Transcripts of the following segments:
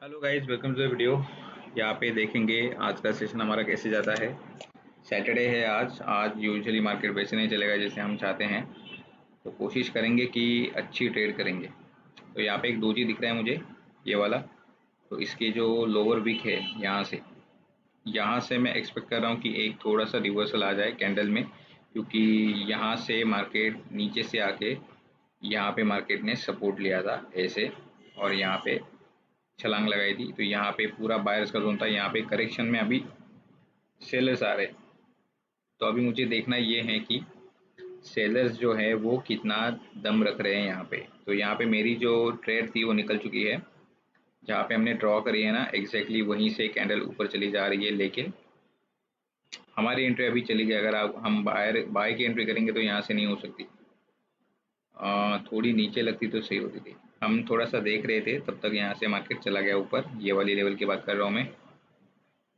Hello guys, welcome to the video. यहाँ पे देखेंगे आज का सेशन हमारा कैसे जाता है। सैटरडे है आज यूजुअली मार्केट वैसे नहीं चलेगा जैसे हम चाहते हैं, तो कोशिश करेंगे कि अच्छी ट्रेड करेंगे। तो यहाँ पे एक डोजी दिख रहा है मुझे, ये वाला। तो इसके जो लोअर विक है, यहाँ से मैं एक्सपेक्ट कर रहा हूँ कि एक थोड़ा सा रिवर्सल आ जाए कैंडल में, क्योंकि यहाँ से मार्केट नीचे से आके यहाँ पे मार्केट ने सपोर्ट लिया था ऐसे, और यहाँ पे छलांग लगाई थी। तो यहाँ पे पूरा बायर्स का जोन था, यहाँ पे करेक्शन में अभी सेलर्स आ रहे। तो अभी मुझे देखना ये है कि सेलर्स जो है वो कितना दम रख रहे हैं यहाँ पे। तो यहाँ पे मेरी जो ट्रेड थी वो निकल चुकी है, जहाँ पे हमने ड्रॉ करी है ना, एग्जैक्टली वहीं से कैंडल ऊपर चली जा रही है। लेकिन हमारी एंट्री अभी चली गई। अगर आप हम बाय की एंट्री करेंगे तो यहाँ से नहीं हो सकती। थोड़ी नीचे लगती तो सही होती थी। हम थोड़ा सा देख रहे थे, तब तक यहाँ से मार्केट चला गया ऊपर। ये वाली लेवल की बात कर रहा हूँ मैं।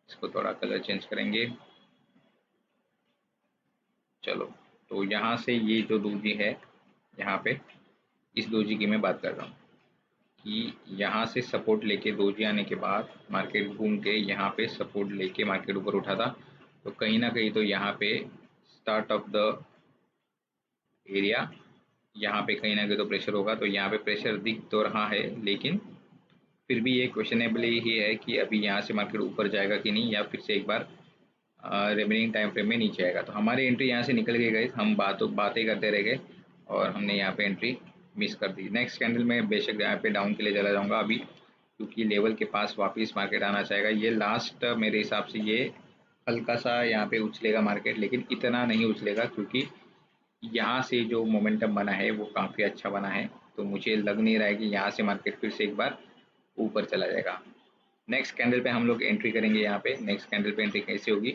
इसको थोड़ा कलर चेंज करेंगे। चलो, तो यहाँ से ये जो डोजी है, यहाँ पे इस डोजी की मैं बात कर रहा हूँ कि यहाँ से सपोर्ट लेके डोजी आने के बाद मार्केट घूम के यहाँ पे सपोर्ट लेके मार्केट ऊपर उठा था। तो कहीं ना कहीं तो यहाँ पे स्टार्ट ऑफ द एरिया, यहाँ पे कहीं ना कहीं तो प्रेशर होगा। तो यहाँ पे प्रेशर दिख तो रहा है, लेकिन फिर भी ये क्वेश्चनेबल ही है कि अभी यहाँ से मार्केट ऊपर जाएगा कि नहीं, या फिर से एक बार रिमेनिंग टाइम फ्रेम में नीचे आएगा। तो हमारी एंट्री यहाँ से निकल गई गाइस। हम बातें करते रह गए और हमने यहाँ पे एंट्री मिस कर दी। नेक्स्ट कैंडल में बेशक यहाँ पे डाउन के लिए चला जाऊँगा अभी, क्योंकि लेवल के पास वापस मार्केट आना चाहेगा। ये लास्ट मेरे हिसाब से ये हल्का सा यहाँ पे उछलेगा मार्केट, लेकिन इतना नहीं उछलेगा, क्योंकि यहाँ से जो मोमेंटम बना है वो काफ़ी अच्छा बना है। तो मुझे लग नहीं रहा है कि यहाँ से मार्केट फिर से एक बार ऊपर चला जाएगा। नेक्स्ट कैंडल पे हम लोग एंट्री करेंगे। यहाँ पे नेक्स्ट कैंडल पे एंट्री कैसे होगी,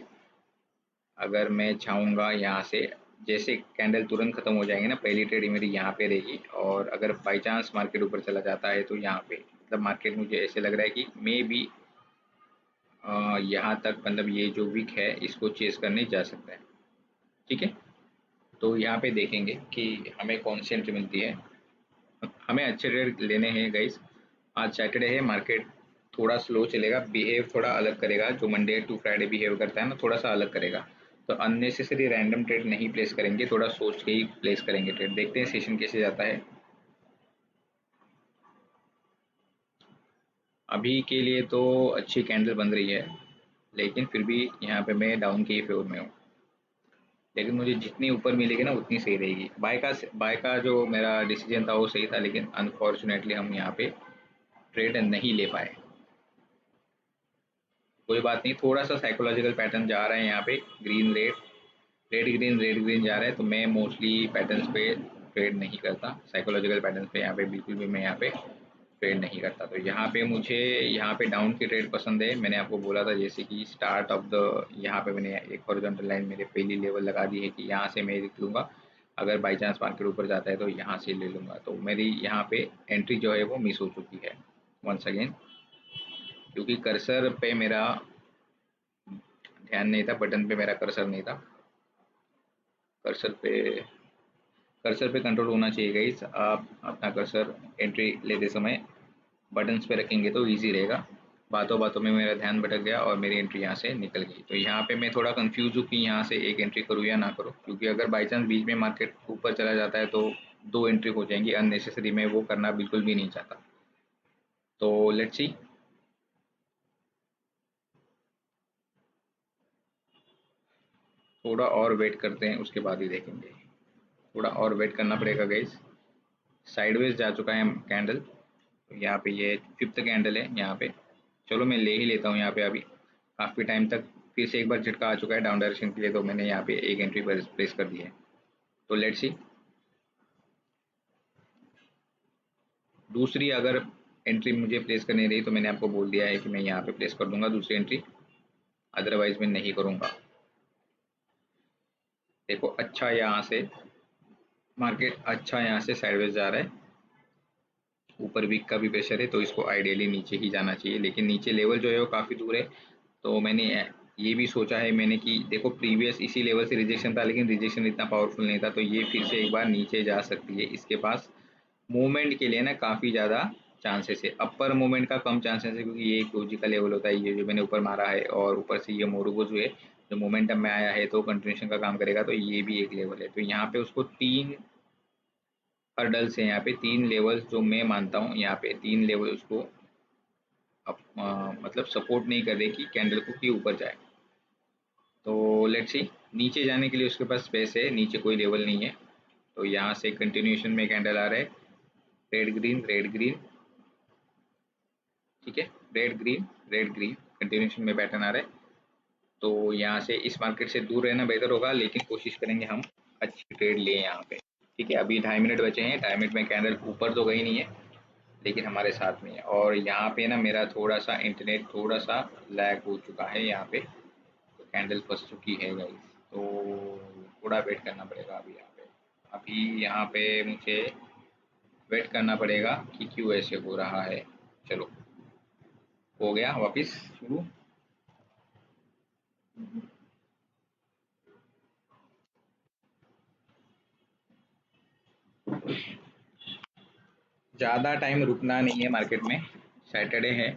अगर मैं चाहूँगा यहाँ से, जैसे कैंडल तुरंत खत्म हो जाएंगे ना, पहली ट्रेड मेरी यहाँ पे रहेगी। और अगर बाई चांस मार्केट ऊपर चला जाता है तो यहाँ पे मतलब मार्केट मुझे ऐसे लग रहा है कि मे बी यहाँ तक, मतलब ये जो वीक है इसको चेस करने जा सकता है। ठीक है, तो यहाँ पे देखेंगे कि हमें कौन सी एंट्री मिलती है। हमें अच्छे ट्रेड लेने हैं गाइस। आज सैटरडे है, मार्केट थोड़ा स्लो चलेगा, बिहेव थोड़ा अलग करेगा। जो मंडे टू फ्राइडे बिहेव करता है ना, थोड़ा सा अलग करेगा। तो अननेसेसरी रैंडम ट्रेड नहीं प्लेस करेंगे, थोड़ा सोच के ही प्लेस करेंगे ट्रेड। देखते हैं सेशन कैसे जाता है। अभी के लिए तो अच्छी कैंडल बन रही है, लेकिन फिर भी यहाँ पे मैं डाउन के ही फेवर में हूँ। लेकिन मुझे जितनी ऊपर मिलेगी ना उतनी सही रहेगी। बाय का जो मेरा डिसीजन था वो सही था, लेकिन अनफॉर्चुनेटली हम यहाँ पे ट्रेड नहीं ले पाए। कोई बात नहीं, थोड़ा सा साइकोलॉजिकल पैटर्न जा रहा है यहाँ पे। ग्रीन रेड, रेड ग्रीन जा रहा है। तो मैं मोस्टली पैटर्न्स पे ट्रेड नहीं करता, साइकोलॉजिकल पैटर्न्स पे यहाँ पे बिल्कुल भी मैं यहाँ पे ट्रेड नहीं करता। तो यहाँ पे मुझे यहाँ पे डाउन की ट्रेड पसंद है। मैंने आपको बोला था जैसे कि स्टार्ट ऑफ द, यहाँ पे मैंने एक हॉरिजॉन्टल लाइन मेरे पहली लेवल लगा दी है कि यहाँ से मैं देख लूँगा। अगर बाई चांस मार्केट ऊपर जाता है तो यहाँ से ले लूँगा। तो मेरी यहाँ पे एंट्री जो है वो मिस हो चुकी है वंस अगेन, क्योंकि कर्सर पे मेरा ध्यान नहीं था, बटन पे मेरा कर्सर नहीं था। कर्सर पे कर्सर पे कंट्रोल होना चाहिए गाइस। आप अपना कर्सर एंट्री लेते समय बटन्स पे रखेंगे तो इजी रहेगा। बातों बातों में मेरा ध्यान भटक गया और मेरी एंट्री यहाँ से निकल गई। तो यहाँ पे मैं थोड़ा कंफ्यूज हूँ कि यहाँ से एक एंट्री करूँ या ना करूँ, क्योंकि अगर बाई चांस बीच में मार्केट ऊपर चला जाता है तो दो एंट्री हो जाएंगी अननेसेसरी। मैं वो करना बिल्कुल भी नहीं चाहता। तो लेट्स सी। थोड़ा और वेट करते हैं, उसके बाद ही देखेंगे। थोड़ा और वेट करना पड़ेगा गाइस। साइडवेज जा चुका है कैंडल। तो यहाँ पे ये फिफ्थ कैंडल है यहाँ पे। चलो मैं ले ही लेता हूँ यहाँ पे। अभी काफ़ी टाइम तक फिर से एक बार झटका आ चुका है डाउन डायरेक्शन के लिए, तो मैंने यहाँ पे एक एंट्री प्लेस कर दी है। तो लेट्स सी। दूसरी अगर एंट्री मुझे प्लेस करनी रही तो मैंने आपको बोल दिया है कि मैं यहाँ पे प्लेस कर दूंगा दूसरी एंट्री, अदरवाइज मैं नहीं करूँगा। देखो, अच्छा यहाँ से मार्केट अच्छा यहाँ से साइडवेज जा रहा है। ऊपर वीक का भी प्रेशर है, तो इसको आइडियली नीचे ही जाना चाहिए, लेकिन नीचे लेवल जो है वो काफ़ी दूर है। तो मैंने ये भी सोचा है मैंने कि देखो, प्रीवियस इसी लेवल से रिजेक्शन था, लेकिन रिजेक्शन इतना पावरफुल नहीं था। तो ये फिर से एक बार नीचे जा सकती है। इसके पास मूवमेंट के लिए ना काफ़ी ज़्यादा चांसेस है। अपर मूवमेंट का कम चांसेस है क्योंकि ये एक डोजी का लेवल होता है, ये जो मैंने ऊपर मारा है और ऊपर से ये मोरुगोज हुए जो मोमेंटम में आया है तो कंटिन्यूशन का काम करेगा, तो ये भी एक लेवल है। तो यहाँ पे उसको 3 हर्डल्स है, यहाँ पे 3 लेवल्स जो मैं मानता हूँ, यहाँ पे 3 लेवल उसको मतलब सपोर्ट नहीं कर रहे कि कैंडल को कि ऊपर जाए। तो लेट्स सी, नीचे जाने के लिए उसके पास स्पेस है, नीचे कोई लेवल नहीं है। तो यहाँ से कंटिन्यूशन में कैंडल आ रहा है, रेड ग्रीन रेड ग्रीन, ठीक है, red green red green continuation में पैटर्न आ रहा है। तो यहाँ से इस मार्केट से दूर रहना बेहतर होगा, लेकिन कोशिश करेंगे हम अच्छी ट्रेड लें यहाँ पे, ठीक है। अभी 2.5 मिनट बचे हैं, 2.5 मिनट में कैंडल ऊपर तो गई नहीं है लेकिन हमारे साथ में है। और यहाँ पे ना मेरा थोड़ा सा इंटरनेट थोड़ा सा लैग हो चुका है यहाँ पे, तो कैंडल फंस चुकी है गाइस, तो थोड़ा वेट करना पड़ेगा अभी यहाँ पे। अभी यहाँ पे मुझे वेट करना पड़ेगा कि क्यों ऐसे हो रहा है। चलो, हो गया वापस शुरू। ज़्यादा टाइम रुकना नहीं है मार्केट में, सैटरडे है,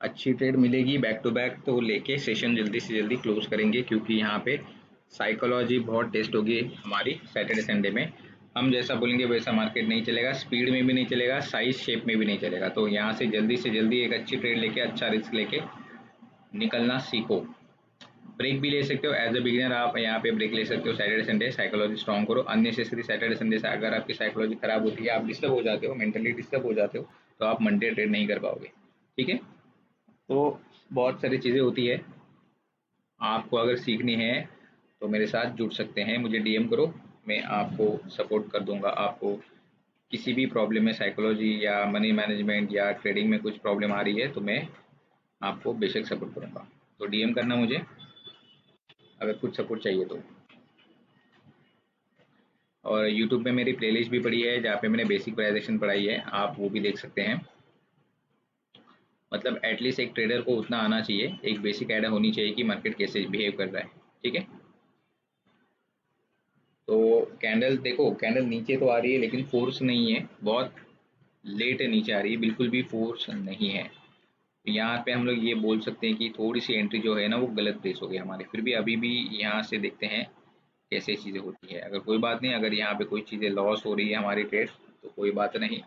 अच्छी ट्रेड मिलेगी बैक टू बैक, तो लेके सेशन जल्दी से जल्दी क्लोज करेंगे क्योंकि यहाँ पे साइकोलॉजी बहुत टेस्ट होगी हमारी सैटरडे संडे में। हम जैसा बोलेंगे वैसा मार्केट नहीं चलेगा, स्पीड में भी नहीं चलेगा, साइज शेप में भी नहीं चलेगा। तो यहाँ से जल्दी एक अच्छी ट्रेड लेके अच्छा रिस्क लेके निकलना सीखो। ब्रेक भी ले सकते हो, एज अ बिगिनर आप यहाँ पे ब्रेक ले सकते हो सैटरडे संडे, साइकोलॉजी स्ट्रॉन्ग करो। अननेसेसरी सैटरडे संडे से अगर आपकी साइकोलॉजी खराब होती है, आप डिस्टर्ब हो जाते हो, मेंटली डिस्टर्ब हो जाते हो, तो आप मंडे ट्रेड नहीं कर पाओगे, ठीक है। तो बहुत सारी चीज़ें होती है, आपको अगर सीखनी है तो मेरे साथ जुड़ सकते हैं, मुझे डीएम करो, मैं आपको सपोर्ट कर दूंगा। आपको किसी भी प्रॉब्लम में, साइकोलॉजी या मनी मैनेजमेंट या ट्रेडिंग में कुछ प्रॉब्लम आ रही है तो मैं आपको बेशक सपोर्ट करूंगा। तो डीएम करना मुझे अगर कुछ सपोर्ट चाहिए तो। और यूट्यूब पे मेरी प्लेलिस्ट भी पड़ी है जहाँ पे मैंने बेसिक प्राइजेशन पढ़ाई है, आप वो भी देख सकते हैं। मतलब एटलीस्ट एक ट्रेडर को उतना आना चाहिए, एक बेसिक आइडिया होनी चाहिए कि मार्केट कैसे बिहेव कर रहा है, ठीक है। तो कैंडल देखो, कैंडल नीचे तो आ रही है लेकिन फोर्स नहीं है, बहुत लेट नीचे आ रही है, बिल्कुल भी फोर्स नहीं है। तो यहाँ पे हम लोग ये बोल सकते हैं कि थोड़ी सी एंट्री जो है ना वो गलत प्लेस हो गई हमारी, फिर भी अभी भी यहाँ से देखते हैं कैसे चीज़ें होती है। अगर कोई बात नहीं, अगर यहाँ पे कोई चीज़ें लॉस हो रही है हमारी ट्रेड तो कोई बात नहीं,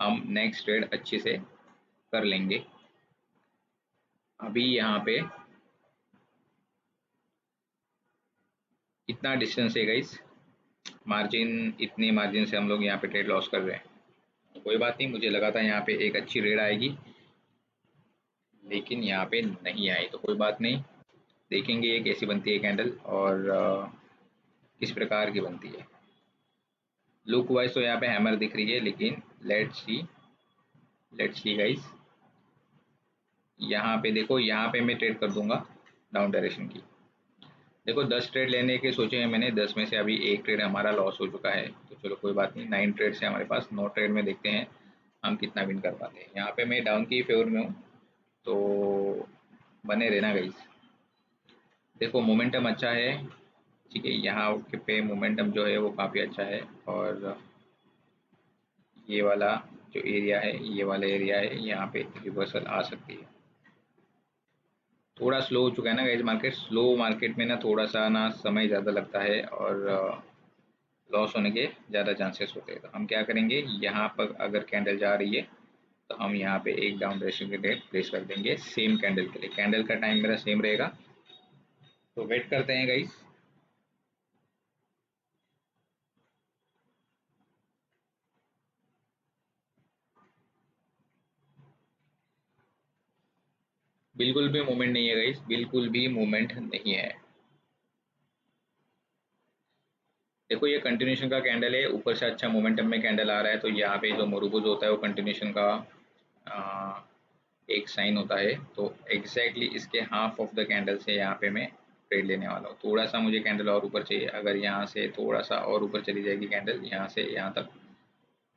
हम नेक्स्ट ट्रेड अच्छे से कर लेंगे। अभी यहाँ पे इतना डिस्टेंस है गाइस, मार्जिन, इतने मार्जिन से हम लोग यहाँ पे ट्रेड लॉस कर रहे हैं। तो कोई बात नहीं, मुझे लगा था यहाँ पे एक अच्छी रेड आएगी लेकिन यहाँ पे नहीं आई, तो कोई बात नहीं, देखेंगे ये कैसी बनती है कैंडल और किस प्रकार की बनती है। लुक वाइज तो यहाँ पे हैमर दिख रही है लेकिन लेट्स सी गाइस। यहाँ पे देखो, यहाँ पे मैं ट्रेड कर दूंगा डाउन डायरेक्शन की। देखो 10 ट्रेड लेने के सोचे हैं मैंने, 10 में से अभी एक ट्रेड हमारा लॉस हो चुका है, तो चलो कोई बात नहीं, 9 ट्रेड से हमारे पास, 9 ट्रेड में देखते हैं हम कितना विन कर पाते हैं। यहाँ पे मैं डाउन की फेवर में हूँ, तो बने रहना गाइस। देखो मोमेंटम अच्छा है, ठीक है, यहाँ के पे मोमेंटम जो है वो काफ़ी अच्छा है। और ये वाला जो एरिया है, ये वाला एरिया है, यहाँ पे रिवर्सल आ सकती है। थोड़ा स्लो हो चुका है ना गाइस मार्केट, स्लो मार्केट में ना थोड़ा सा ना समय ज़्यादा लगता है और लॉस होने के ज़्यादा चांसेस होते हैं। तो हम क्या करेंगे, यहाँ पर अगर कैंडल जा रही है तो हम यहाँ पे एक डाउन डायरेक्शन के डेट प्लेस कर देंगे सेम कैंडल के लिए। कैंडल का टाइम मेरा सेम रहेगा, तो वेट करते हैं गाइस। बिल्कुल भी मूवमेंट नहीं है गाइस, बिल्कुल भी मूवमेंट नहीं है। देखो ये कंटिन्यूशन का कैंडल है, ऊपर से अच्छा मोमेंटम में कैंडल आ रहा है, तो यहाँ पे जो मुरुगुज होता है वो कंटिन्यूशन का आ, एक साइन होता है। तो एग्जैक्टली इसके हाफ ऑफ द कैंडल से यहाँ पे मैं ट्रेड लेने वाला हूँ। थोड़ा सा मुझे कैंडल और ऊपर चाहिए, अगर यहाँ से थोड़ा सा और ऊपर चली जाएगी कैंडल यहाँ से यहाँ तक,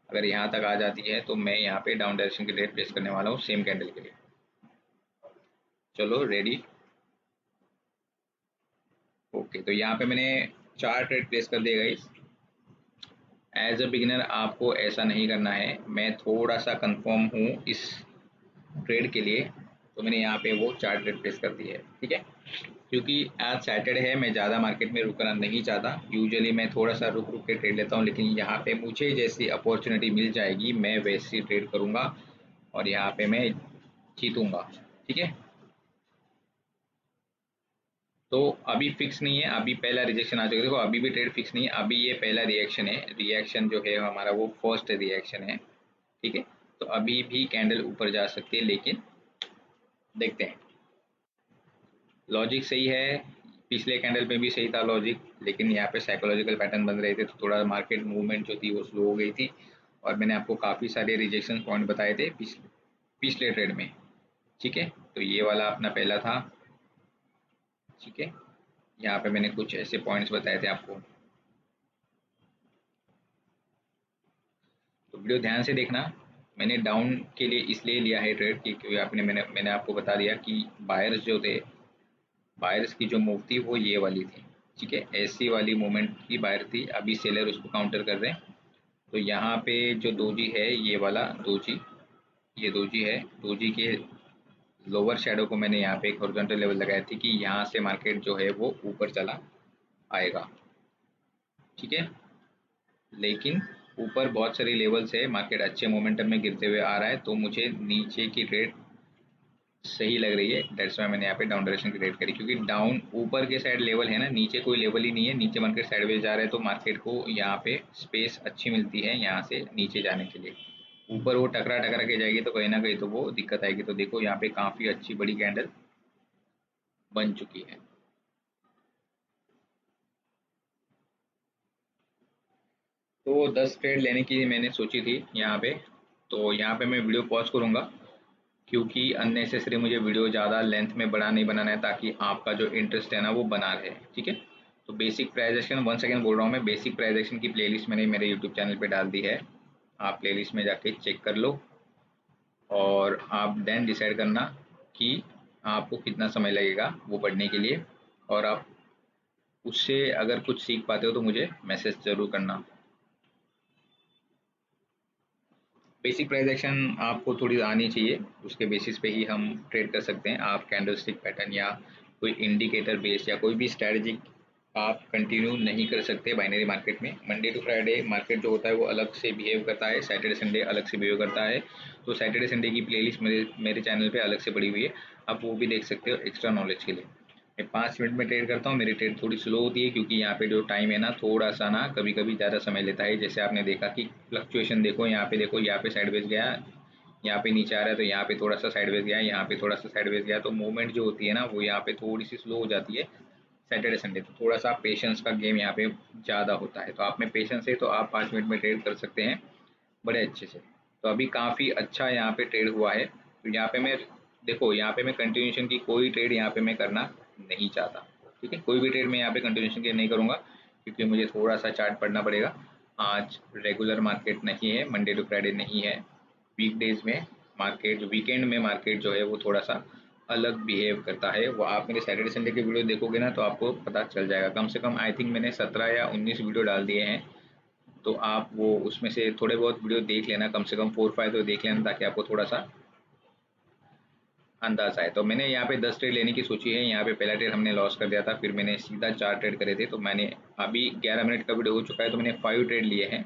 अगर यहाँ तक आ जाती है तो मैं यहाँ पे डाउन डायरेक्शन के ट्रेड प्लेस करने वाला हूँ सेम कैंडल के लिए। चलो रेडी, ओके। तो यहाँ पे मैंने 4 ट्रेड प्लेस कर दिए गाइस, एज अ बिगिनर आपको ऐसा नहीं करना है। मैं थोड़ा सा कंफर्म हूँ इस ट्रेड के लिए, तो मैंने यहाँ पे वो चार्ट ट्रेड प्लेस कर दी है, ठीक है। क्योंकि आज सैटरडे है, मैं ज़्यादा मार्केट में रुकना नहीं चाहता। यूजुअली मैं थोड़ा सा रुक रुक के ट्रेड लेता हूँ, लेकिन यहाँ पे मुझे जैसी अपॉर्चुनिटी मिल जाएगी मैं वैसी ट्रेड करूँगा और यहाँ पे मैं जीतूँगा, ठीक है। तो अभी फिक्स नहीं है, अभी पहला रिजेक्शन आ चुका है। देखो अभी भी ट्रेड फिक्स नहीं है, अभी ये पहला रिएक्शन है। रिएक्शन जो है हमारा वो फर्स्ट रिएक्शन है, ठीक है। तो अभी भी कैंडल ऊपर जा सकती है, लेकिन देखते हैं। लॉजिक सही है, पिछले कैंडल में भी सही था लॉजिक, लेकिन यहाँ पे साइकोलॉजिकल पैटर्न बन रहे थे, तो थोड़ा मार्केट मूवमेंट जो थी वो स्लो हो गई थी। और मैंने आपको काफ़ी सारे रिजेक्शन पॉइंट बताए थे पिछले ट्रेड में, ठीक है। तो ये वाला अपना पहला था, ठीक है। यहाँ पे मैंने कुछ ऐसे पॉइंट्स बताए थे आपको, तो वीडियो ध्यान से देखना। मैंने डाउन के लिए इसलिए लिया है ट्रेड कि क्योंकि मैंने आपको बता दिया कि बायर्स जो थे, बायर्स की जो मूव थी वो ये वाली थी, ठीक है। ऐसी वाली मूवमेंट की बायर थी, अभी सेलर उसको काउंटर कर रहे हैं। तो यहाँ पे जो दोजी है, ये वाला दोजी, ये दोजी है। दोजी के लोअर शेडो को मैंने यहाँ पे एक हॉरिजॉन्टल लेवल लगाई थी कि यहाँ से मार्केट जो है वो ऊपर चला आएगा, ठीक है। लेकिन ऊपर बहुत सारी लेवल्स है, मार्केट अच्छे मोमेंटम में गिरते हुए आ रहा है, तो मुझे नीचे की ट्रेड सही लग रही है। दैट्स वाई मैंने यहाँ पे डाउन डायरेक्शन की ट्रेड करी, क्योंकि डाउन ऊपर के साइड लेवल है ना, नीचे कोई लेवल ही नहीं है। नीचे मार्केट साइडवेज जा रहा है, तो मार्केट को यहाँ पे स्पेस अच्छी मिलती है यहाँ से नीचे जाने के लिए। ऊपर वो टकरा टकरा के जाएगी तो कहीं ना कहीं तो वो दिक्कत आएगी। तो देखो यहाँ पे काफ़ी अच्छी बड़ी कैंडल बन चुकी है। तो 10 ट्रेड लेने की मैंने सोची थी यहाँ पे, तो यहाँ पे मैं वीडियो पॉज करूँगा, क्योंकि अननेसेसरी मुझे वीडियो ज़्यादा लेंथ में बड़ा नहीं बनाना है, ताकि आपका जो इंटरेस्ट है ना वो बना रहे, ठीक है। तो basic price action, one second बोल रहा हूँ मैं, बेसिक प्राइस एक्शन की प्लेलिस्ट मैंने मेरे यूट्यूब चैनल पे डाल दी है। आप प्लेलिस्ट में जाके चेक कर लो और आप देन डिसाइड करना कि आपको कितना समय लगेगा वो पढ़ने के लिए। और आप उससे अगर कुछ सीख पाते हो तो मुझे मैसेज ज़रूर करना। बेसिक प्राइस एक्शन आपको थोड़ी आनी चाहिए, उसके बेसिस पे ही हम ट्रेड कर सकते हैं। आप कैंडलस्टिक पैटर्न या कोई इंडिकेटर बेस या कोई भी स्ट्रैटेजी आप कंटिन्यू नहीं कर सकते बाइनरी मार्केट में। मंडे टू फ्राइडे मार्केट जो होता है वो अलग से बिहेव करता है, सैटरडे संडे अलग से बिहेव करता है। तो सैटरडे संडे की प्लेलिस्ट मेरे चैनल पे अलग से पड़ी हुई है, आप वो भी देख सकते हो एक्स्ट्रा नॉलेज के लिए। मैं 5 मिनट में ट्रेड करता हूँ, मेरी ट्रेड थोड़ी स्लो होती है, क्योंकि यहाँ पे जो टाइम है ना थोड़ा सा ना कभी कभी ज़्यादा समय लेता है। जैसे आपने देखा कि फ्लक्चुएशन देखो, यहाँ पे देखो, यहाँ पे साइडवेज गया, यहाँ पे नीचे आ रहा है, तो यहाँ पे थोड़ा सा साइडवेज गया, यहाँ पे थोड़ा सा साइडवेज गया। तो मूवमेंट जो होती है ना वो यहाँ पे थोड़ी सी स्लो हो जाती है सैटरडे संडे। तो थोड़ा सा पेशेंस का गेम यहाँ पे ज़्यादा होता है। तो आप में पेशेंस है तो आप 5 मिनट में ट्रेड कर सकते हैं बड़े अच्छे से। तो अभी काफ़ी अच्छा यहाँ पे ट्रेड हुआ है। तो यहाँ पे मैं देखो, यहाँ पे मैं कंटिन्यूशन की कोई ट्रेड यहाँ पे मैं करना नहीं चाहता, ठीक है। कोई भी ट्रेड मैं यहाँ पे कंटिन्यूशन की नहीं करूँगा, क्योंकि मुझे थोड़ा सा चार्ट पढ़ना पड़ेगा। आज रेगुलर मार्केट नहीं है, मंडे टू फ्राइडे नहीं है, वीकडेज में मार्केट, वीकेंड में मार्केट जो है वो थोड़ा सा अलग बिहेव करता है। वो आप मेरे सैटरडे संडे के वीडियो देखोगे ना तो आपको पता चल जाएगा। कम से कम आई थिंक मैंने 17 या 19 वीडियो डाल दिए हैं, तो आप वो उसमें से थोड़े बहुत वीडियो देख लेना, कम से कम 4-5 तो देख लेना, ताकि आपको थोड़ा सा अंदाज आए। तो मैंने यहाँ पे 10 ट्रेड लेने की सोची है। यहाँ पे पहला ट्रेड हमने लॉस कर दिया था, फिर मैंने सीधा 4 ट्रेड करे थे। तो मैंने अभी 11 मिनट का वीडियो हो चुका है, तो मैंने 5 ट्रेड लिए हैं।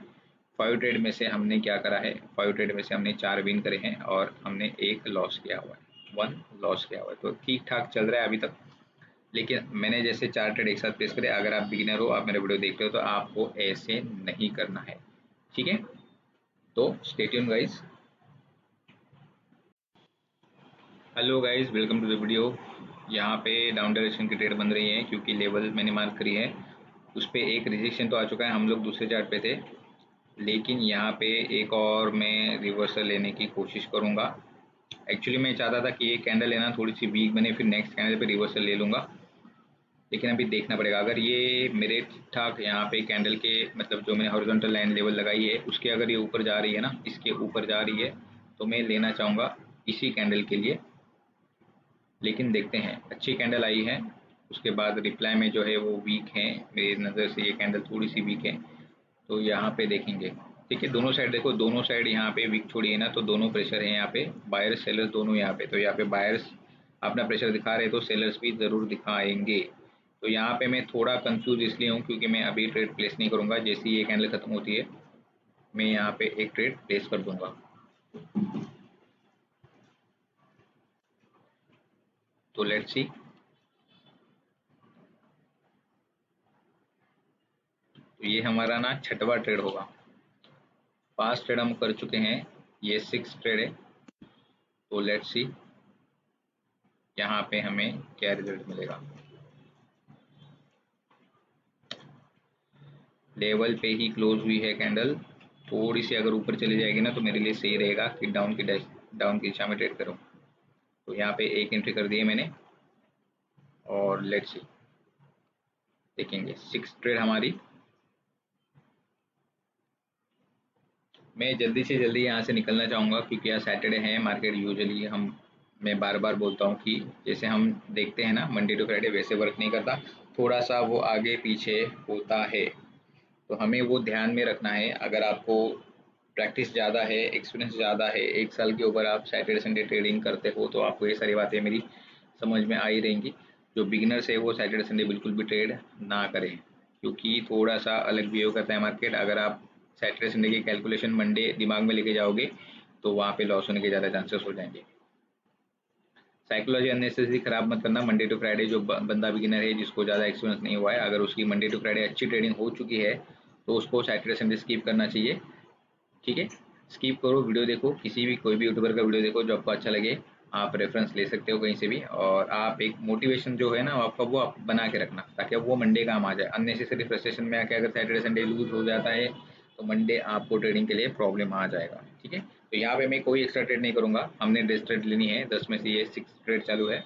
5 ट्रेड में से हमने क्या करा है, 5 ट्रेड में से हमने 4 विन करे हैं और हमने 1 लॉस किया हुआ है, 1 लॉस किया हुआ है। तो ठीक ठाक चल रहा है अभी तक। लेकिन मैंने जैसे 4 ट्रेड एक साथ प्लेस करे, अगर आप बिगिनर हो, आप मेरे वीडियो देख रहे हो, तो आपको ऐसे नहीं करना है, ठीक है। तो stay tune guys. Hello guys, welcome to the video. यहाँ पे डाउन डायरेक्शन की ट्रेड बन रही है, क्योंकि लेवल मैंने मार्क करी है उस पर एक रिजेक्शन तो आ चुका है। हम लोग दूसरे चार्ट पे थे, लेकिन यहाँ पे एक और मैं रिवर्सल लेने की कोशिश करूँगा। एक्चुअली मैं चाहता था कि ये कैंडल है ना थोड़ी सी वीक बने, फिर नेक्स्ट कैंडल पे रिवर्सल ले लूँगा, लेकिन अभी देखना पड़ेगा। अगर ये मेरे ठीक ठाक यहाँ पे कैंडल के मतलब जो मैंने हॉरिजॉन्टल लाइन लेवल लगाई है उसके अगर ये ऊपर जा रही है ना, इसके ऊपर जा रही है, तो मैं लेना चाहूँगा इसी कैंडल के लिए। लेकिन देखते हैं, अच्छी कैंडल आई है, उसके बाद रिप्लाई में जो है वो वीक है, मेरी नज़र से ये कैंडल थोड़ी सी वीक है। तो यहाँ पे देखेंगे, ठीक है, दोनों साइड देखो, दोनों साइड यहाँ पे वीक छोड़ी है ना, तो दोनों प्रेशर है यहाँ पे, बायर्स सेलर्स दोनों यहाँ पे। तो यहाँ पे बायर्स अपना प्रेशर दिखा रहे तो सेलर्स भी ज़रूर दिखाएंगे। तो यहाँ पे मैं थोड़ा कंफ्यूज इसलिए हूँ क्योंकि मैं अभी ट्रेड प्लेस नहीं करूँगा, जैसे ये कैंडल खत्म होती है मैं यहाँ पे एक ट्रेड प्लेस कर दूंगा। तो लेट्स सी। तो ये हमारा ना छठवां ट्रेड होगा। 5 ट्रेड हम कर चुके हैं, ये 6 ट्रेड है। तो लेट्स सी यहाँ पे हमें क्या रिजल्ट मिलेगा। लेवल पे ही क्लोज हुई है कैंडल, थोड़ी सी अगर ऊपर चली जाएगी ना तो मेरे लिए सही रहेगा कि डाउन की दिशा में ट्रेड करूँ। तो यहाँ पे एक एंट्री कर दी है मैंने, और लेट्स सी देखेंगे 6 ट्रेड हमारी। मैं जल्दी से जल्दी यहाँ से निकलना चाहूँगा क्योंकि आज सैटरडे है। मार्केट यूजुअली मैं बार बार बोलता हूँ कि जैसे हम देखते हैं ना मंडे टू फ्राइडे, वैसे वर्क नहीं करता, थोड़ा सा वो आगे पीछे होता है। तो हमें वो ध्यान में रखना है। अगर आपको प्रैक्टिस ज़्यादा है, एक्सपीरियंस ज़्यादा है, 1 साल के ऊपर आप सैटरडे संडे ट्रेडिंग करते हो, तो आपको ये सारी बातें मेरी समझ में आ ही रहेंगी। जो बिगिनर्स है वो सैटरडे संडे बिल्कुल भी ट्रेड ना करें क्योंकि थोड़ा सा अलग बिहेव करता है मार्केट। अगर आप सैटरडे संडे की कैलकुलेशन मंडे दिमाग में लेके जाओगे तो वहाँ पे लॉस होने के ज़्यादा चांसेस हो जाएंगे। साइकोलॉजी अननेसेसरी खराब मत करना। मंडे टू फ्राइडे जो बंदा बिगिनर है, जिसको ज़्यादा एक्सपीरियंस नहीं हुआ है, अगर उसकी मंडे टू फ्राइडे अच्छी ट्रेडिंग हो चुकी है तो उसको सैटरडे संडे स्किप करना चाहिए। ठीक है, स्किप करो, वीडियो देखो, किसी भी कोई भी यूट्यूबर का वीडियो देखो जो आपको अच्छा लगे। आप रेफरेंस ले सकते हो कहीं से भी, और आप एक मोटिवेशन जो है ना आपका वो आप बना के रखना ताकि वो मंडे काम आ जाए। अननेसेसरी फ्रस्ट्रेशन में आके अगर सैटरडे संडे लूज हो जाता है तो मंडे आपको ट्रेडिंग के लिए प्रॉब्लम आ जाएगा। ठीक है, तो यहाँ पे मैं कोई एक्स्ट्रा ट्रेड नहीं करूँगा। हमने 10 ट्रेड लेनी है, 10 में से ये 6 ट्रेड चालू है।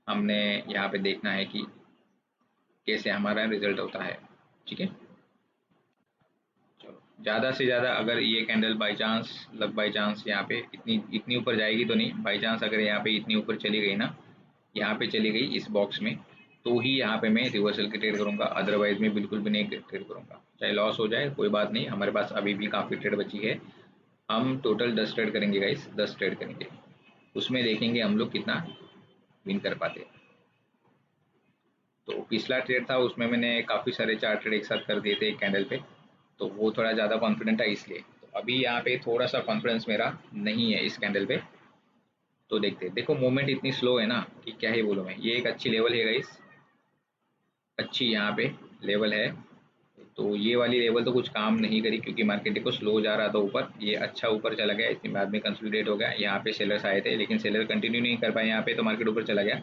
हमने यहाँ पे देखना है कि कैसे हमारा रिजल्ट होता है। ठीक है, चलो ज़्यादा से ज़्यादा अगर ये कैंडल बाई चांस यहाँ पे इतनी इतनी ऊपर जाएगी तो नहीं, बाई चांस अगर यहाँ पे इतनी ऊपर चली गई ना, यहाँ पे चली गई इस बॉक्स में, तो ही यहाँ पे मैं रिवर्सल की ट्रेड करूँगा, अदरवाइज मैं बिल्कुल भी नहीं ट्रेड करूँगा। चाहे लॉस हो जाए कोई बात नहीं, हमारे पास अभी भी काफ़ी ट्रेड बची है। हम टोटल 10 ट्रेड करेंगे गाइस, 10 ट्रेड करेंगे, उसमें देखेंगे हम लोग कितना विन कर पाते हैं। तो पिछला ट्रेड था उसमें मैंने काफ़ी सारे 4 ट्रेड एक साथ कर दिए थे एक कैंडल पे, तो वो थोड़ा ज़्यादा कॉन्फिडेंट था इसलिए। तो अभी यहाँ पे थोड़ा सा कॉन्फिडेंस मेरा नहीं है इस कैंडल पे। तो देखते हैं, देखो मूवमेंट इतनी स्लो है ना कि क्या ही बोलूँ मैं। ये एक अच्छी लेवल है गाइस, अच्छी यहाँ पे लेवल है। तो ये वाली लेवल तो कुछ काम नहीं करी क्योंकि मार्केट देखो स्लो जा रहा था ऊपर, ये अच्छा ऊपर चला गया, इसके बाद में कंसोलिडेट हो गया। यहाँ पे सेलर्स आए थे लेकिन सेलर कंटिन्यू नहीं कर पाए यहाँ पे, तो मार्केट ऊपर चला गया।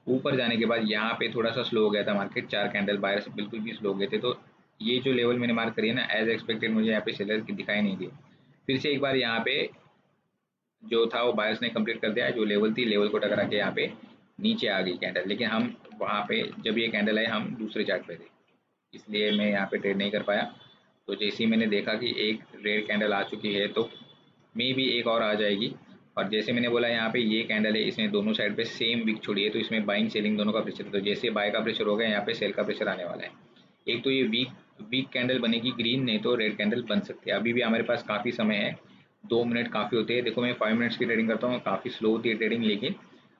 ऊपर जाने के बाद यहाँ पे थोड़ा सा स्लो हो गया था मार्केट, 4 कैंडल बायर्स बिल्कुल भी स्लो हो गए थे। तो ये जो लेवल मैंने मार्क करी है ना, एज एक्सपेक्टेड मुझे यहाँ पे सेलर दिखाई नहीं दिए। फिर से एक बार यहाँ पे जो था वो बायर्स ने कंप्लीट कर दिया, जो लेवल थी लेवल को टकरा के यहाँ पे नीचे आ गई कैंडल। लेकिन हम वहाँ पे जब ये कैंडल आए हम दूसरे चार्ट पे थे, इसलिए मैं यहाँ पे ट्रेड नहीं कर पाया। तो जैसे ही मैंने देखा कि एक रेड कैंडल आ चुकी है तो मे भी एक और आ जाएगी। और जैसे मैंने बोला यहाँ पे ये कैंडल है, इसने दोनों साइड पे सेम विक छोड़ी है, तो इसमें बाइंग सेलिंग दोनों का प्रेशर है। तो जैसे बाय का प्रेशर हो गया यहाँ पे सेल का प्रेशर आने वाला है। एक तो ये वीक वीक कैंडल बनेगी ग्रीन, नहीं तो रेड कैंडल बन सकती है। अभी भी हमारे पास काफ़ी समय है, 2 मिनट काफ़ी होते हैं। देखो मैं 5 मिनट्स की ट्रेडिंग करता हूँ, काफ़ी स्लो होती है ट्रेडिंग, लेकिन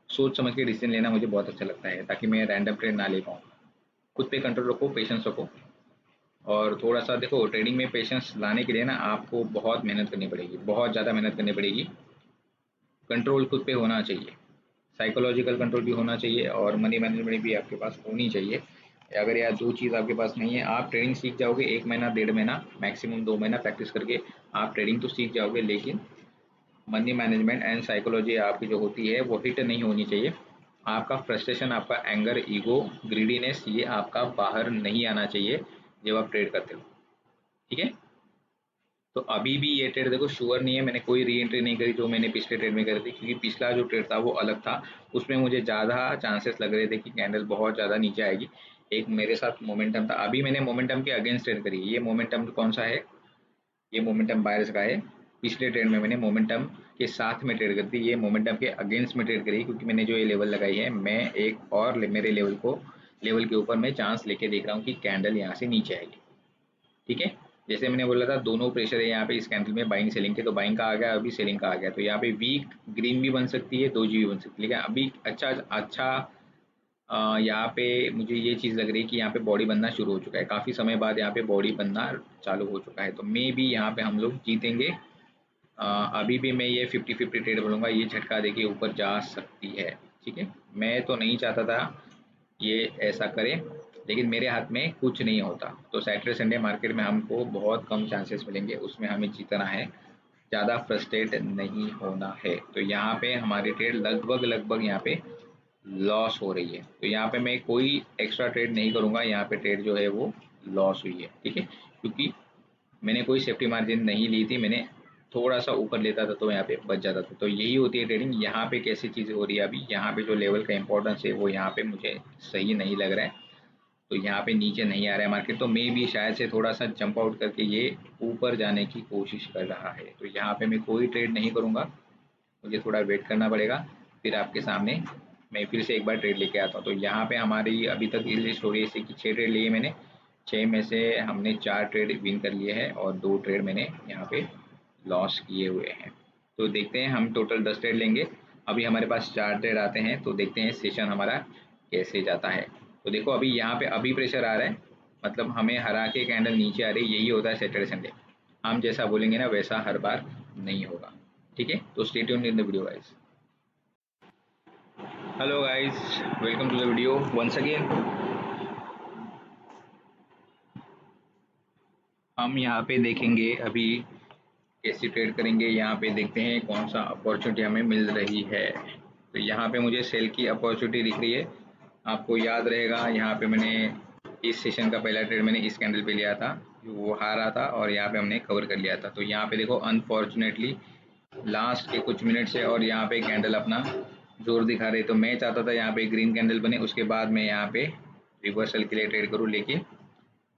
सोच समझ के डिसीजन लेना मुझे बहुत अच्छा लगता है ताकि मैं रैंडम ट्रेड ना ले पाऊँ। खुद पे कंट्रोल रखो, पेशेंस रखो, और थोड़ा सा देखो ट्रेडिंग में पेशेंस लाने के लिए ना आपको बहुत मेहनत करनी पड़ेगी, बहुत ज़्यादा मेहनत करनी पड़ेगी। कंट्रोल खुद पे होना चाहिए, साइकोलॉजिकल कंट्रोल भी होना चाहिए और मनी मैनेजमेंट भी आपके पास होनी चाहिए। अगर यार 2 चीज़ आपके पास नहीं है, आप ट्रेडिंग सीख जाओगे 1 महीना 1.5 महीना मैक्सिमम 2 महीना प्रैक्टिस करके आप ट्रेडिंग तो सीख जाओगे, लेकिन मनी मैनेजमेंट एंड साइकोलॉजी आपकी जो होती है वो हिट नहीं होनी चाहिए। आपका फ्रस्ट्रेशन, आपका एंगर, ईगो, ग्रीडीनेस, ये आपका बाहर नहीं आना चाहिए जब आप ट्रेड करते हो। ठीक है, तो अभी भी ये ट्रेड देखो श्योर नहीं है, मैंने कोई री एंट्री नहीं करी जो मैंने पिछले ट्रेड में करी थी, क्योंकि पिछला जो ट्रेड था वो अलग था। उसमें मुझे ज़्यादा चांसेस लग रहे थे कि कैंडल बहुत ज़्यादा नीचे आएगी। एक मेरे साथ मोमेंटम था, अभी मैंने मोमेंटम के अगेंस्ट ट्रेड करी। ये मोमेंटम कौन सा है, ये मोमेंटम बायर्स का है। पिछले ट्रेड में मैंने मोमेंटम के साथ में ट्रेड करी थी, ये मोमेंटम के अगेंस्ट में ट्रेड करी, क्योंकि मैंने जो ये लेवल लगाई है, मैं एक और मेरे लेवल के ऊपर मैं चांस लेके देख रहा हूँ कि कैंडल यहाँ से नीचे आएगी। ठीक है, जैसे मैंने बोला था दोनों प्रेशर है यहाँ पे इस कैंडल में बाइंग सेलिंग के, तो बाइंग का आ गया, अभी सेलिंग का आ गया। तो यहाँ पे वीक ग्रीन भी बन सकती है, दोजी भी बन सकती है, लेकिन अभी अच्छा अच्छा यहाँ पे मुझे ये चीज़ लग रही है कि यहाँ पे बॉडी बनना शुरू हो चुका है, काफ़ी समय बाद यहाँ पे बॉडी बनना चालू हो चुका है। तो मे भी यहाँ पे हम लोग जीतेंगे। अभी भी मैं ये 50-50 ट्रेड बोलूँगा, ये झटका देके ऊपर जा सकती है। ठीक है, मैं तो नहीं चाहता था ये ऐसा करे, लेकिन मेरे हाथ में कुछ नहीं होता। तो सैटरडे संडे मार्केट में हमको बहुत कम चांसेस मिलेंगे, उसमें हमें जीतना है, ज़्यादा फ्रस्ट्रेट नहीं होना है। तो यहाँ पे हमारी ट्रेड लगभग लगभग यहाँ पे लॉस हो रही है, तो यहाँ पे मैं कोई एक्स्ट्रा ट्रेड नहीं करूँगा। यहाँ पे ट्रेड जो है वो लॉस हुई है, ठीक है, क्योंकि मैंने कोई सेफ्टी मार्जिन नहीं ली थी, मैंने थोड़ा सा ऊपर लेता था तो यहाँ पे बच जाता था। तो यही होती है ट्रेडिंग। यहाँ पे कैसी चीज़ हो रही है अभी, यहाँ पे जो लेवल का इंपॉर्टेंस है वो यहाँ पे मुझे सही नहीं लग रहा है। तो यहाँ पे नीचे नहीं आ रहा है मार्केट, तो मे भी शायद से थोड़ा सा जंप आउट करके ये ऊपर जाने की कोशिश कर रहा है। तो यहाँ पे मैं कोई ट्रेड नहीं करूँगा, मुझे थोड़ा वेट करना पड़ेगा, फिर आपके सामने मैं फिर से एक बार ट्रेड लेके आता हूँ। तो यहाँ पे हमारी अभी तक ये स्टोरी ऐसी कि 6 ट्रेड लिए मैंने, 6 में से हमने 4 ट्रेड विन कर लिए हैं और 2 ट्रेड मैंने यहाँ पे लॉस किए हुए हैं। तो देखते हैं, हम टोटल 10 ट्रेड लेंगे, अभी हमारे पास 4 ट्रेड आते हैं, तो देखते हैं सेशन हमारा कैसे जाता है। तो देखो अभी यहाँ पे अभी प्रेशर आ रहा है, मतलब हमें हरा के कैंडल नीचे आ रही है, यही होता है सैटरडे संडे। हम जैसा बोलेंगे ना वैसा हर बार नहीं होगा, ठीक है। तो stay tuned in the video guys. Hello guys, welcome to the video once again. हम यहाँ पे देखेंगे अभी कैसे ट्रेड करेंगे, यहाँ पे देखते हैं कौन सा अपॉर्चुनिटी हमें मिल रही है। तो यहाँ पे मुझे सेल की अपॉर्चुनिटी दिख रही है। आपको याद रहेगा यहाँ पे मैंने इस सेशन का पहला ट्रेड मैंने इस कैंडल पे लिया था, वो हारा था और यहाँ पे हमने कवर कर लिया था। तो यहाँ पे देखो अनफॉर्चुनेटली लास्ट के कुछ मिनट से और यहाँ पे कैंडल अपना जोर दिखा रही। तो मैं चाहता था यहाँ पे ग्रीन कैंडल बने, उसके बाद मैं यहाँ पे रिवर्सल के लिए ट्रेड करूँ, लेकिन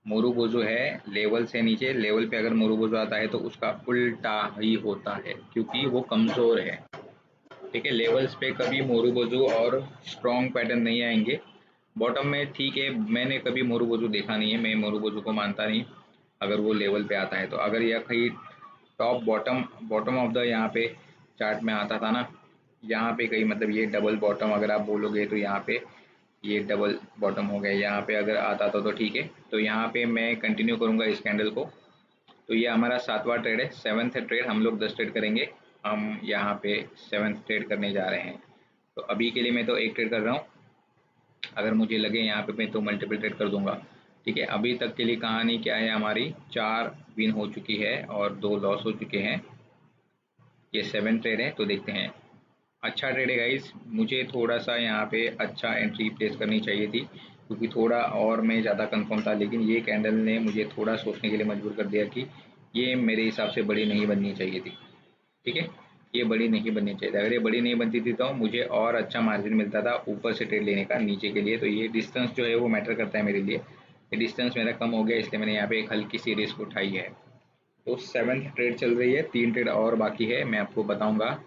मोरूबोजो है लेवल से नीचे, लेवल पे अगर मोरूबोजो आता है तो उसका उल्टा ही होता है, क्योंकि वो कमज़ोर है। ठीक है, लेवल्स पे कभी मोरूबोजो और स्ट्रॉन्ग पैटर्न नहीं आएंगे। बॉटम में ठीक है, मैंने कभी मोरूबोजो देखा नहीं है, मैं मोरूबोजो को मानता नहीं अगर वो लेवल पे आता है। तो अगर यह कहीं top bottom bottom of the यहाँ पे चार्ट में आता था ना, यहाँ पे कहीं मतलब ये डबल बॉटम अगर आप बोलोगे तो यहाँ पे ये डबल बॉटम हो गया, यहाँ पे अगर आता था तो ठीक है। तो यहाँ पे मैं कंटिन्यू करूँगा इस कैंडल को। तो ये हमारा 7वां ट्रेड है, 7th ट्रेड, हम लोग 10 ट्रेड करेंगे। हम यहाँ पे 7th ट्रेड करने जा रहे हैं। तो अभी के लिए मैं तो एक ट्रेड कर रहा हूँ, अगर मुझे लगे यहाँ पे मैं तो मल्टीपल ट्रेड कर दूंगा। ठीक है, अभी तक के लिए कहानी क्या है हमारी, 4 विन हो चुकी है और 2 लॉस हो चुके हैं। ये 7 ट्रेड है, तो देखते हैं। अच्छा ट्रेड है गाइस, मुझे थोड़ा सा यहाँ पे अच्छा एंट्री प्लेस करनी चाहिए थी, क्योंकि थोड़ा और मैं ज़्यादा कंफर्म था, लेकिन ये कैंडल ने मुझे थोड़ा सोचने के लिए मजबूर कर दिया कि ये मेरे हिसाब से बड़ी नहीं बननी चाहिए थी। ठीक है, ये बड़ी नहीं बननी चाहिए थी, अगर ये बड़ी नहीं बनती थी तो मुझे और अच्छा मार्जिन मिलता था ऊपर से ट्रेड लेने का नीचे के लिए। तो ये डिस्टेंस जो है वो मैटर करता है मेरे लिए, ये डिस्टेंस मेरा कम हो गया, इसलिए मैंने यहाँ पे एक हल्की सी रिस्क उठाई है। तो 7th ट्रेड चल रही है, 3 ट्रेड और बाकी है, मैं आपको बताऊंगा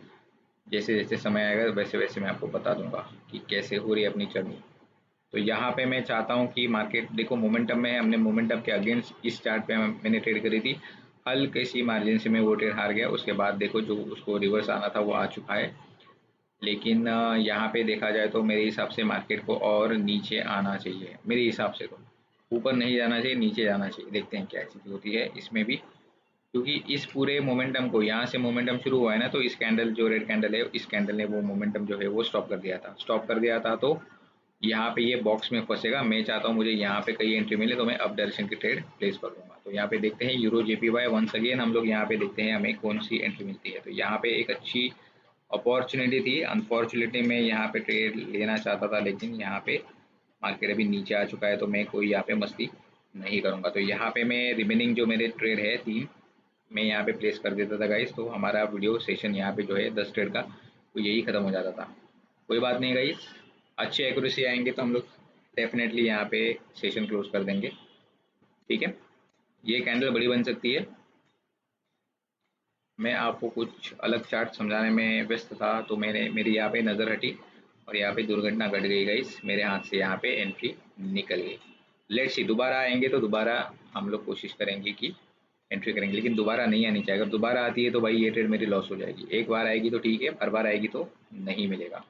जैसे जैसे समय आएगा वैसे वैसे मैं आपको बता दूंगा कि कैसे हो रही है अपनी जर्नी। तो यहाँ पे मैं चाहता हूँ कि मार्केट देखो मोमेंटम में है, हमने मोमेंटम के अगेंस्ट इस चार्ट पे मैंने ट्रेड करी थी, हल्के सी मार्जिन से मैं वो ट्रेड हार गया। उसके बाद देखो जो उसको रिवर्स आना था वो आ चुका है, लेकिन यहाँ पे देखा जाए तो मेरे हिसाब से मार्केट को और नीचे आना चाहिए, मेरे हिसाब से तो ऊपर नहीं जाना चाहिए, नीचे जाना चाहिए। देखते हैं क्या चीज़ होती है इसमें भी, क्योंकि इस पूरे मोमेंटम को यहाँ से मोमेंटम शुरू हुआ है ना, तो इस कैंडल जो रेड कैंडल है इस कैंडल ने वो मोमेंटम जो है वो स्टॉप कर दिया था, स्टॉप कर दिया था। तो यहाँ पे ये बॉक्स में फंसेगा, मैं चाहता हूँ मुझे यहाँ पे कहीं एंट्री मिले तो मैं अप डायरेक्शन की ट्रेड प्लेस कर दूंगा। तो यहाँ पे देखते हैं यूरो जेपीवाई, वंस अगेन हम लोग यहाँ पे देखते हैं हमें कौन सी एंट्री मिलती है। तो यहाँ पे एक अच्छी अपॉर्चुनिटी थी, अनफॉर्चुनेटली मैं यहाँ पे ट्रेड लेना चाहता था, लेकिन यहाँ पे मार्केट अभी नीचे आ चुका है, तो मैं कोई यहाँ पे मस्ती नहीं करूँगा। तो यहाँ पे मैं रिमेनिंग जो मेरे ट्रेड है 3 मैं यहाँ पे प्लेस कर देता था गाइस, तो हमारा वीडियो सेशन यहाँ पे जो है 10 ट्रेड का तो यही ख़त्म हो जाता था। कोई बात नहीं गाइस, अच्छी एक्यूरेसी आएंगे तो हम लोग डेफिनेटली यहाँ पे सेशन क्लोज कर देंगे। ठीक है, ये कैंडल बड़ी बन सकती है। मैं आपको कुछ अलग चार्ट समझाने में व्यस्त था, तो मेरी यहाँ पे नज़र हटी और यहाँ पे दुर्घटना घट गई गाइस, मेरे हाथ से यहाँ पे एंट्री निकल गई। लेट्स सी, दोबारा आएंगे तो दोबारा हम लोग कोशिश करेंगे कि एंट्री करेंगे, लेकिन दोबारा नहीं आनी चाहिए। अगर दोबारा आती है तो भाई ये ट्रेड मेरी लॉस हो जाएगी। एक बार आएगी तो ठीक है, हर बार आएगी तो नहीं मिलेगा।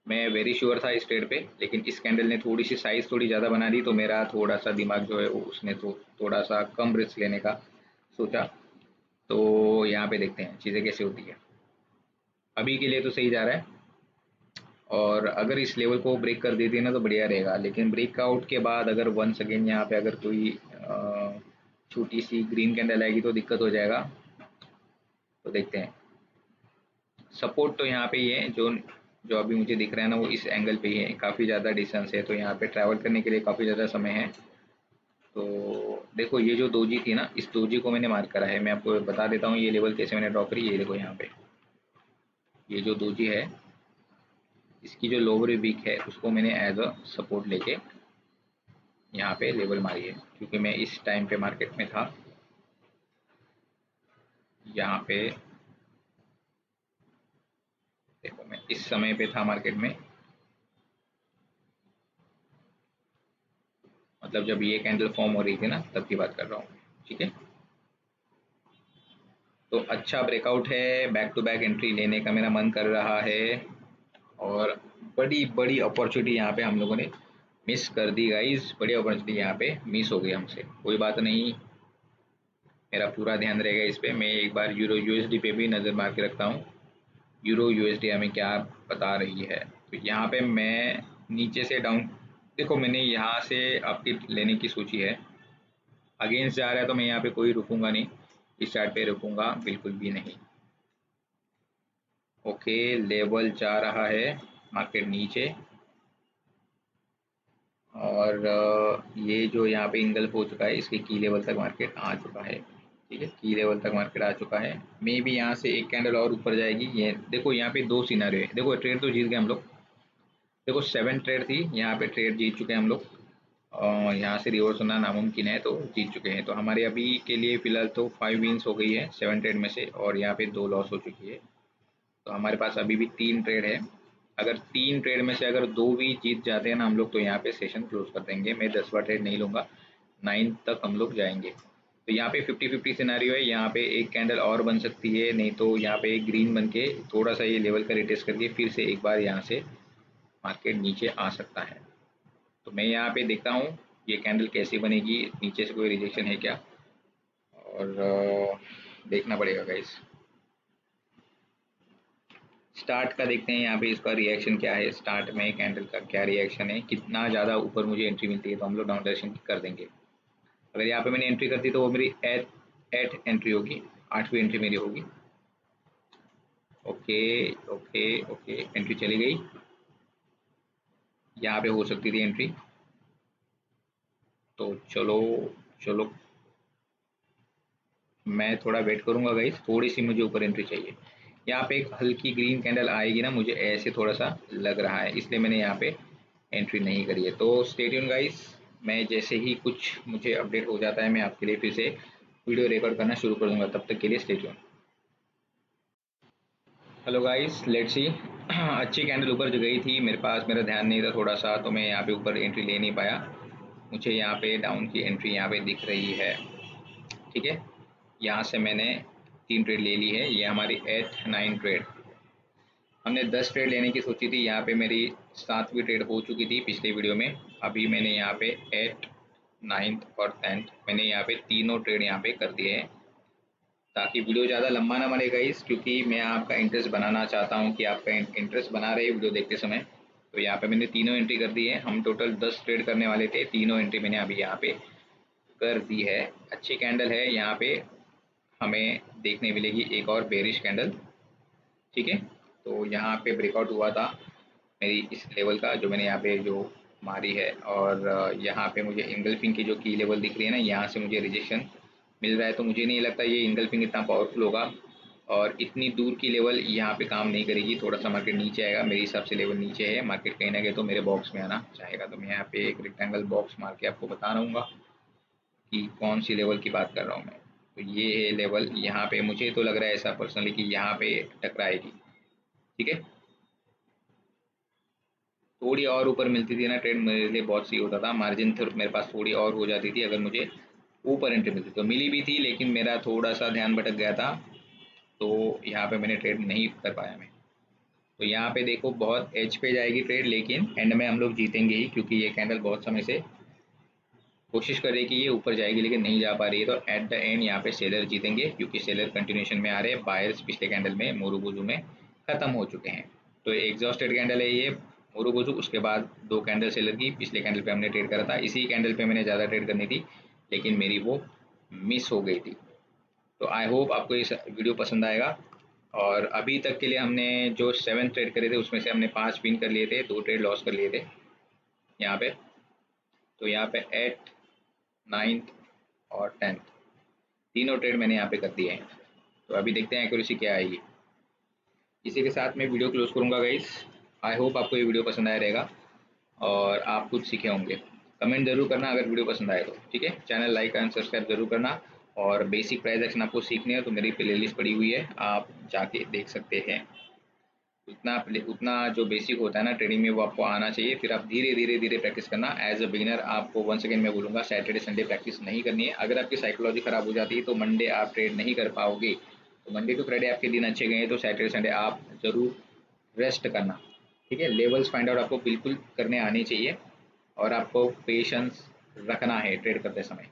मैं वेरी श्योर था इस ट्रेड पे, लेकिन इस कैंडल ने थोड़ी सी साइज थोड़ी ज़्यादा बना दी, तो मेरा थोड़ा सा दिमाग जो है उसने तो थोड़ा सा कम रिस्क लेने का सोचा। तो यहाँ पे देखते हैं चीज़ें कैसे होती है। अभी के लिए तो सही जा रहा है, और अगर इस लेवल को ब्रेक कर देती है ना तो बढ़िया रहेगा। लेकिन ब्रेकआउट के बाद अगर वंस अगेन यहाँ पे अगर कोई छोटी सी ग्रीन कैंडल आएगी तो दिक्कत हो जाएगा। तो देखते हैं। सपोर्ट तो यहाँ पे ही है, जो जो अभी मुझे दिख रहा है ना वो इस एंगल पे ही है। काफ़ी ज़्यादा डिस्टेंस है, तो यहाँ पे ट्रैवल करने के लिए काफ़ी ज़्यादा समय है। तो देखो ये जो दोजी थी ना, इस दोजी को मैंने मार्क करा है। मैं आपको बता देता हूँ ये लेवल कैसे मैंने ड्रॉ करी। ये देखो यहाँ पे ये जो दोजी है, इसकी जो लोअर वीक है उसको मैंने एज अ सपोर्ट लेके यहाँ पे लेवल मारी है, क्योंकि मैं इस टाइम पे मार्केट में था। यहाँ पे देखो मैं इस समय पे था मार्केट में, मतलब जब ये कैंडल फॉर्म हो रही थी ना तब की बात कर रहा हूँ, ठीक है। तो अच्छा ब्रेकआउट है, बैक टू बैक एंट्री लेने का मेरा मन कर रहा है, और बड़ी बड़ी अपॉर्चुनिटी यहाँ पे हम लोगों ने मिस कर दी गाइस। बड़ी अपॉर्चुनिटी यहाँ पे मिस हो गई हमसे। कोई बात नहीं, मेरा पूरा ध्यान रहेगा इस पे। मैं एक बार यूरो यूएसडी पे भी नज़र मार के रखता हूँ, यूरो यूएसडी हमें क्या बता रही है। तो यहाँ पे मैं नीचे से डाउन, देखो मैंने यहाँ से आपकी लेने की सोची है। अगेंस्ट जा रहा है तो मैं यहाँ पे कोई रुकूंगा नहीं, इस चार्ट पे रुकूंगा बिल्कुल भी नहीं। ओके, लेवल जा रहा है मार्केट नीचे, और ये जो यहाँ पे इंगल्फ हो चुका है इसके की लेवल तक मार्केट आ चुका है, ठीक है। की लेवल तक मार्केट आ चुका है। मे भी यहाँ से एक कैंडल और ऊपर जाएगी। ये देखो यहाँ पे दो सिनारियो है। देखो ट्रेड तो जीत गए हम लोग। देखो 7 ट्रेड थी, यहाँ पे ट्रेड जीत चुके हैं हम लोग, और यहाँ से रिवर्स होना नामुमकिन है, तो जीत चुके हैं। तो हमारे अभी के लिए फिलहाल तो 5 विन्स हो गई है 7 ट्रेड में से, और यहाँ पे 2 लॉस हो चुकी है। तो हमारे पास अभी भी 3 ट्रेड है। अगर 3 ट्रेड में से अगर 2 भी जीत जाते हैं ना हम लोग, तो यहाँ पे सेशन क्लोज कर देंगे। मैं 10वां ट्रेड नहीं लूँगा, 9 तक हम लोग जाएंगे। तो यहाँ पे 50-50 सिनारियो है। यहाँ पे एक कैंडल और बन सकती है, नहीं तो यहाँ पे एक ग्रीन बन के थोड़ा सा ये लेवल का रिटेस्ट करके फिर से एक बार यहाँ से मार्केट नीचे आ सकता है। तो मैं यहाँ पे देखता हूँ ये कैंडल कैसी बनेगी, नीचे से कोई रिजेक्शन है क्या, और देखना पड़ेगा गाइस। स्टार्ट का देखते हैं यहाँ पे इसका रिएक्शन क्या है। स्टार्ट में कैंडल का क्या रिएक्शन है, कितना ज़्यादा ऊपर मुझे एंट्री मिलती है तो हम लोग डाउन डायरेक्शन कर देंगे। अगर यहाँ पे मैंने एंट्री कर दी तो वो मेरी एट एंट्री होगी, 8वीं एंट्री मेरी होगी। ओके ओके ओके, एंट्री चली गई। यहाँ पे हो सकती थी एंट्री, तो चलो चलो मैं थोड़ा वेट करूंगा गाइस। थोड़ी सी मुझे ऊपर एंट्री चाहिए। यहाँ पे एक हल्की ग्रीन कैंडल आएगी ना, मुझे ऐसे थोड़ा सा लग रहा है, इसलिए मैंने यहाँ पे एंट्री नहीं करी है। तो स्टे ट्यून गाइस, मैं जैसे ही कुछ मुझे अपडेट हो जाता है मैं आपके लिए फिर से वीडियो रिकॉर्ड करना शुरू कर दूंगा। तब तक के लिए stay tune. Hello guys, let's see. अच्छी कैंडल ऊपर जो गई थी, मेरे पास मेरा ध्यान नहीं था थोड़ा सा, तो मैं यहाँ पे ऊपर एंट्री ले नहीं पाया। मुझे यहाँ पे डाउन की एंट्री यहाँ पे दिख रही है, ठीक है। यहाँ से मैंने 3 ट्रेड ले ली है। ये हमारी 8-9 ट्रेड, हमने 10 ट्रेड लेने की सोची थी। यहाँ पे मेरी 7वीं ट्रेड हो चुकी थी पिछले वीडियो में। अभी मैंने यहाँ पे 8, 9 और 10 मैंने यहाँ पे तीनों ट्रेड यहाँ पे कर दिए हैं, ताकि वीडियो ज़्यादा लंबा ना बनेगा इस, क्योंकि मैं आपका इंटरेस्ट बनाना चाहता हूँ कि आपका इंटरेस्ट बना रहे वीडियो देखते समय। तो यहाँ पे मैंने तीनों एंट्री कर दी है। हम टोटल 10 ट्रेड करने वाले थे, तीनों एंट्री मैंने अभी यहाँ पे कर दी है। अच्छी कैंडल है, यहाँ पे हमें देखने मिलेगी एक और बेरिश कैंडल, ठीक है। तो यहाँ पे ब्रेकआउट हुआ था मेरी इस लेवल का, जो मैंने यहाँ पे जो मारी है, और यहाँ पे मुझे इंगल्फिंग की जो की लेवल दिख रही है ना, यहाँ से मुझे रिजेक्शन मिल रहा है। तो मुझे नहीं लगता ये इंगल्फिंग इतना पावरफुल होगा, और इतनी दूर की लेवल यहाँ पे काम नहीं करेगी। थोड़ा सा मार्केट नीचे आएगा, मेरे हिसाब से लेवल नीचे है। मार्केट कहीं ना कहीं तो मेरे बॉक्स में आना चाहेगा। तो मैं यहाँ पे एक रेक्टेंगल बॉक्स मार के आपको बता रहूँगा कि कौन सी लेवल की बात कर रहा हूँ मैं। तो ये है लेवल, यहाँ पे मुझे तो लग रहा है ऐसा पर्सनली कि यहाँ पे टकराएगी, ठीक है। थोड़ी और ऊपर मिलती थी ना ट्रेड, मेरे लिए बहुत सही होता था। मार्जिन मेरे पास थोड़ी और हो जाती थी अगर मुझे ऊपर एंट्री मिलती, तो मिली भी थी लेकिन मेरा थोड़ा सा ध्यान भटक गया था, तो यहाँ पे मैंने ट्रेड नहीं कर पाया मैं। तो यहाँ पे देखो बहुत एज पे जाएगी ट्रेड, लेकिन एंड में हम लोग जीतेंगे ही, क्योंकि ये कैंडल बहुत समय से कोशिश कर रही है कि ये ऊपर जाएगी लेकिन नहीं जा पा रही है। तो एट द एंड यहाँ पे सेलर जीतेंगे, क्योंकि सेलर कंटिन्यूशन में आ रहे हैं, बायर्स पिछले कैंडल में मोरूबुजू में खत्म हो चुके हैं। तो एग्जॉस्टेड कैंडल है ये मोरूबुजू। उसके बाद 2 कैंडल सेलर की पिछले कैंडल पे हमने ट्रेड करा था, इसी कैंडल पे मैंने ज़्यादा ट्रेड करनी थी लेकिन मेरी वो मिस हो गई थी। तो आई होप आपको ये वीडियो पसंद आएगा। और अभी तक के लिए हमने जो 7 ट्रेड करे थे उसमें से हमने 5 विन कर लिए थे, 2 ट्रेड लॉस कर लिए थे यहाँ पे। तो यहाँ पे 8, 9 और 10 तीनों ट्रेड मैंने यहाँ पे कर दिए हैं। तो अभी देखते हैं एक्यूरेसी क्या आएगी। इसी के साथ मैं वीडियो क्लोज करूँगा गाइस। आई होप आपको ये वीडियो पसंद आया रहेगा और आप कुछ सीखे होंगे। कमेंट जरूर करना अगर वीडियो पसंद आए तो, ठीक है। चैनल लाइक एंड सब्सक्राइब जरूर करना। और बेसिक प्राइस एक्शन आपको सीखने है तो मेरी प्लेलिस्ट पड़ी हुई है, आप जाके देख सकते हैं। उतना जो बेसिक होता है ना ट्रेडिंग में वो आपको आना चाहिए, फिर आप धीरे धीरे धीरे प्रैक्टिस करना। एज अ बिगिनर आपको वंस अगेन मैं बोलूँगा सैटरडे संडे प्रैक्टिस नहीं करनी है। अगर आपकी साइकोलॉजी खराब हो जाती है तो मंडे आप ट्रेड नहीं कर पाओगे। तो मंडे टू फ्राइडे आपके दिन अच्छे गए तो सैटरडे संडे आप ज़रूर रेस्ट करना, ठीक है। लेवल्स फाइंड आउट आपको बिल्कुल करने आने चाहिए और आपको पेशेंस रखना है ट्रेड करते समय,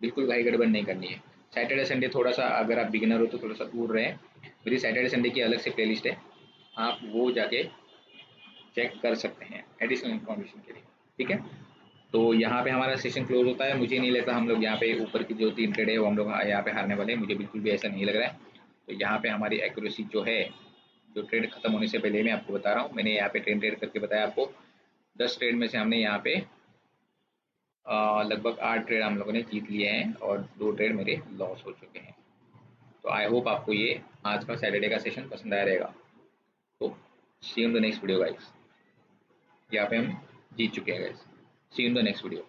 बिल्कुल भाई गड़बड़ नहीं करनी है। सैटरडे संडे थोड़ा सा अगर आप बिगिनर हो तो थोड़ा सा दूर रहें। मेरी सैटरडे संडे की अलग से प्लेलिस्ट है, आप वो जाके चेक कर सकते हैं एडिशनल इन्फॉर्मेशन के लिए, ठीक है। तो यहाँ पे हमारा सेशन क्लोज होता है। मुझे नहीं लगता हम लोग यहाँ पे ऊपर की जो 3 ट्रेड है वो हम लोग यहाँ पे हारने वाले हैं, मुझे बिल्कुल भी ऐसा नहीं लग रहा है। तो यहाँ पे हमारी एक्यूरेसी जो है, जो ट्रेड खत्म होने से पहले मैं आपको बता रहा हूँ, मैंने यहाँ पे 10 ट्रेड करके बताया आपको। 10 ट्रेड में से हमने यहाँ पे लगभग 8 ट्रेड हम लोगों ने जीत लिए हैं और 2 ट्रेड मेरे लॉस हो चुके हैं। तो आई होप आपको ये आज का सैटरडे का सेशन पसंद आया रहेगा। तो see you in the next video guys. यहाँ पे हम जीत चुके हैं guys. See you in the next video.